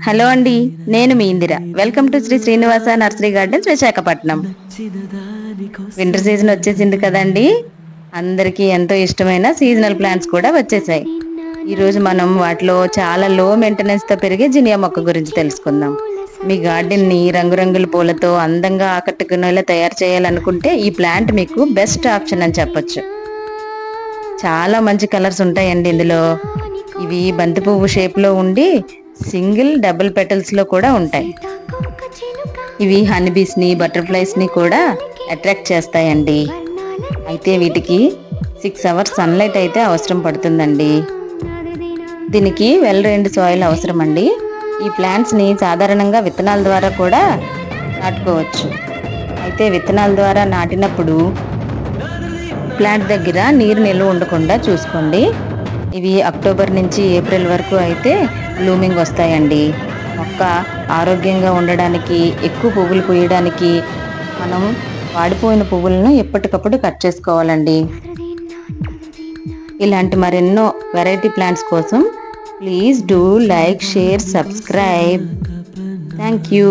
Hello అండి, నేను మీ Indira. Welcome to Sri Srinivasa nursery gardens Visakhapatnam. Winter season వచ్చేసింది కదండి. అందరికీ ఎంతో ఇష్టమైన సీజనల్ ప్లాంట్స్ కూడా వచ్చేసాయి. ఈరోజు మనం వాటిలో చాలా లో మెయింటెనెన్స్తో పెరిగే జినియా మొక్క గురించి తెలుసుకుందాం. మీ గార్డెన్ని రంగురంగుల పూలతో అందంగా ఆకట్టుకునేలా తయారు చేయాలనుకుంటే ఈ ప్లాంట్ మీకు బెస్ట్ ఆప్షన్ అని చెప్పొచ్చు. చాలా మంచి కలర్స్ ఉంటాయండి ఇందులో. ఇవి బంతి పువ్వు షేప్లో ఉండి సింగిల్ డబుల్ పెటల్స్లో కూడా ఉంటాయి. ఇవి హనీబీస్ని బటర్ఫ్లైస్ని కూడా అట్రాక్ట్ చేస్తాయండి. అయితే వీటికి 6 hours సన్లైట్ అయితే అవసరం పడుతుందండి. దీనికి వెల్ డ్రైన్డ్ సాయిల్ అవసరం అండి. ఈ ప్లాంట్స్ని సాధారణంగా విత్తనాల ద్వారా కూడా నాటుకోవచ్చు. అయితే విత్తనాల ద్వారా నాటినప్పుడు ప్లాంట్ దగ్గర నీరు నిల్వ ఉండకుండా చూసుకోండి. ఇవి అక్టోబర్ నుంచి ఏప్రిల్ వరకు అయితే బ్లూమింగ్ వస్తాయండి. మొక్క ఆరోగ్యంగా ఉండడానికి, ఎక్కువ పువ్వులు పూయడానికి మనం వాడిపోయిన పువ్వులను ఎప్పటికప్పుడు కట్ చేసుకోవాలండి. ఇలాంటి మరెన్నో వెరైటీ ప్లాంట్స్ కోసం please do like, share, subscribe. Thank you.